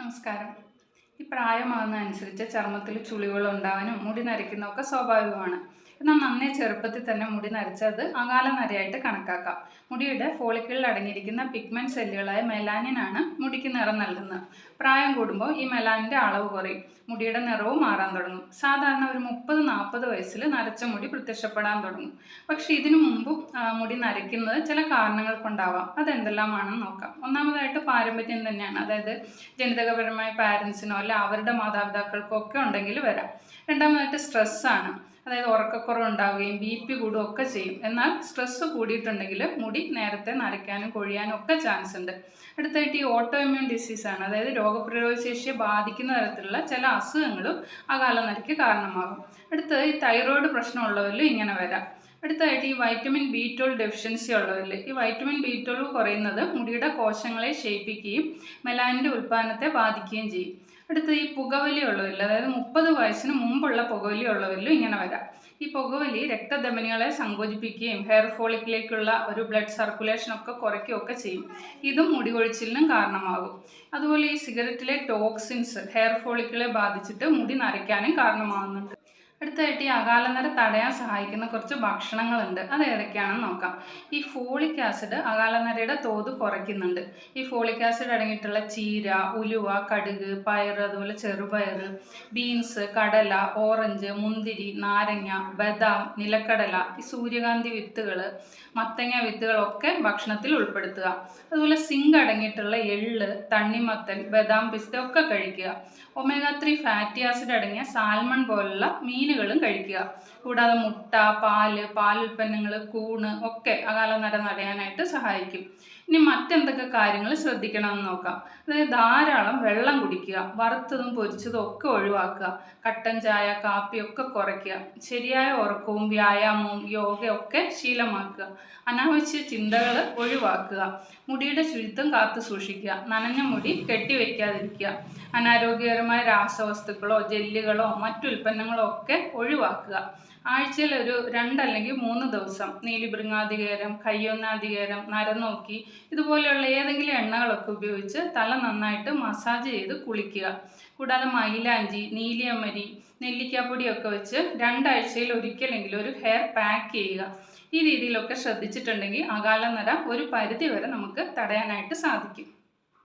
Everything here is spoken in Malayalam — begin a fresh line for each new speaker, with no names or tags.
നമസ്കാരം. ഈ പ്രായമാകുന്നതനുസരിച്ച് ചർമ്മത്തിൽ ചുളികൾ ഉണ്ടാവാനും മുടി നരയ്ക്കുന്നതൊക്കെ സ്വാഭാവികമാണ്. എന്നാൽ നന്നേ ചെറുപ്പത്തിൽ തന്നെ മുടി നരച്ചത് അകാല നരയായിട്ട് കണക്കാക്കാം. മുടിയുടെ ഫോളിക്കിളിൽ അടങ്ങിയിരിക്കുന്ന പിഗ്മെന്റ് സെല്ലുകളായ മെലാനിനാണ് മുടിക്ക് നിറം നൽകുന്നത്. പ്രായം കൂടുമ്പോൾ ഈ മെലാനിൻ്റെ അളവ് കുറയും, മുടിയുടെ നിറവും മാറാൻ തുടങ്ങും. സാധാരണ ഒരു 30-40 വയസ്സിൽ നരച്ച മുടി പ്രത്യക്ഷപ്പെടാൻ തുടങ്ങും. പക്ഷെ ഇതിനു മുമ്പും മുടി നരയ്ക്കുന്നത് ചില കാരണങ്ങൾ കൊണ്ടാവാം. അതെന്തെല്ലാമാണെന്ന് നോക്കാം. ഒന്നാമതായിട്ട് പാരമ്പര്യം തന്നെയാണ്. അതായത് ജനിതകപരമായ പാരൻസിനോ അല്ല അവരുടെ മാതാപിതാക്കൾക്കോ ഒക്കെ ഉണ്ടെങ്കിൽ വരാം. രണ്ടാമതായിട്ട് സ്ട്രെസ്സാണ്. അതായത് ഉറക്കക്കുറവ് ഉണ്ടാവുകയും BP കൂടുകയും ഒക്കെ ചെയ്യും. എന്നാൽ സ്ട്രെസ്സ് കൂടിയിട്ടുണ്ടെങ്കിൽ മുടി നേരത്തെ നരയ്ക്കാനും കൊഴിയാനും ഒക്കെ ചാൻസ് ഉണ്ട്. അടുത്തായിട്ട് ഈ ഓട്ടോ ഇമ്മ്യൂൺ ഡിസീസാണ്. അതായത് രോഗപ്രതിരോധ ശേഷിയെ ബാധിക്കുന്ന തരത്തിലുള്ള ചില അസുഖങ്ങളും അകാല നരയ്ക്ക് കാരണമാകും. അടുത്തത് ഈ തൈറോയ്ഡ് പ്രശ്നമുള്ളവരിലും ഇങ്ങനെ വരാം. അടുത്തായിട്ട് ഈ വൈറ്റമിൻ B12 ഡെഫിഷ്യൻസി ഉള്ളവരിൽ ഈ വൈറ്റമിൻ B12 കുറയുന്നത് മുടിയുടെ കോശങ്ങളെ ക്ഷയിപ്പിക്കുകയും മെലാനിൻ്റെ ഉൽപ്പാദനത്തെ ബാധിക്കുകയും ചെയ്യും. അടുത്ത് ഈ പുകവലി ഉള്ളവരിൽ, അതായത് 30 വയസ്സിന് മുമ്പുള്ള പുകവലി ഉള്ളവരിലും ഇങ്ങനെ വരാം. ഈ പുകവലി രക്തധമനികളെ സങ്കോചിപ്പിക്കുകയും ഹെയർ ഫോളിക്കിലേക്കുള്ള ഒരു ബ്ലഡ് സർക്കുലേഷൻ ഒക്കെ കുറയ്ക്കുകയൊക്കെ ചെയ്യും. ഇതും മുടി കൊഴിച്ചിലിനും കാരണമാകും. അതുപോലെ ഈ സിഗരറ്റിലെ ടോക്സിൻസ് ഹെയർ ഫോളിക്കിളെ ബാധിച്ചിട്ട് മുടി നരയ്ക്കാനും കാരണമാകുന്നുണ്ട്. അടുത്തായിട്ട് ഈ അകാലനര തടയാൻ സഹായിക്കുന്ന കുറച്ച് ഭക്ഷണങ്ങളുണ്ട്. അത് ഏതൊക്കെയാണെന്ന് നോക്കാം. ഈ ഫോളിക് ആസിഡ് അകാലനരയുടെ തോത് കുറയ്ക്കുന്നുണ്ട്. ഈ ഫോളിക് ആസിഡ് അടങ്ങിയിട്ടുള്ള ചീര, ഉലുവ, കടുക്, പയർ, അതുപോലെ ചെറുപയർ, ബീൻസ്, കടല, ഓറഞ്ച്, മുന്തിരി, നാരങ്ങ, ബദാം, നിലക്കടല, ഈ സൂര്യകാന്തി വിത്തുകൾ, മത്തങ്ങ വിത്തുകളൊക്കെ ഭക്ഷണത്തിൽ ഉൾപ്പെടുത്തുക. അതുപോലെ സിങ്ക് അടങ്ങിയിട്ടുള്ള എള്ള്, തണ്ണിമത്തൻ, ബദാം, പിസ്ത ഒക്കെ കഴിക്കുക. ഒമേഗ 3 ഫാറ്റി ആസിഡ് അടങ്ങിയ സാൽമൺ പോലുള്ള മീനുകളും കഴിക്കുക. കൂടാതെ മുട്ട, പാലുൽപ്പന്നങ്ങൾ, കൂണ് ഒക്കെ അകാലനര തടയാനായിട്ട് സഹായിക്കും. ഇനി മറ്റെന്തൊക്കെ കാര്യങ്ങൾ ശ്രദ്ധിക്കണമെന്ന് നോക്കാം. അതായത് ധാരാളം വെള്ളം കുടിക്കുക, വറുത്തതും പൊരിച്ചതും ഒക്കെ ഒഴിവാക്കുക, കട്ടൻ ചായ, കാപ്പി ഒക്കെ കുറയ്ക്കുക, ശരിയായ ഉറക്കവും വ്യായാമവും യോഗയൊക്കെ ശീലമാക്കുക, അനാവശ്യ ചിന്തകൾ ഒഴിവാക്കുക, മുടിയുടെ ശുചിത്വം കാത്തു സൂക്ഷിക്കുക, നനഞ്ഞ മുടി കെട്ടിവെക്കാതിരിക്കുക, അനാരോഗ്യകരമായ രാസവസ്തുക്കളോ ജെല്ലുകളോ മറ്റു ഉൽപ്പന്നങ്ങളോ ഒക്കെ ഒഴിവാക്കുക. ആഴ്ചയിൽ ഒരു 2 അല്ലെങ്കിൽ 3 ദിവസം നീലിഭൃംഗാതികേരം, കയ്യൊന്നാതികേരം, നരനോക്കി ഇതുപോലെയുള്ള ഏതെങ്കിലും എണ്ണകളൊക്കെ ഉപയോഗിച്ച് തല നന്നായിട്ട് മസാജ് ചെയ്ത് കുളിക്കുക. കൂടാതെ മൈലാഞ്ചി, നീലിയമരി, നെല്ലിക്കാപ്പൊടിയൊക്കെ വെച്ച് 2 ആഴ്ചയിൽ ഒരിക്കലെങ്കിലും ഒരു ഹെയർ പാക്ക് ചെയ്യുക. ഈ രീതിയിലൊക്കെ ശ്രദ്ധിച്ചിട്ടുണ്ടെങ്കിൽ അകാലനര ഒരു പരിധി വരെ നമുക്ക് തടയാനായിട്ട് സാധിക്കും.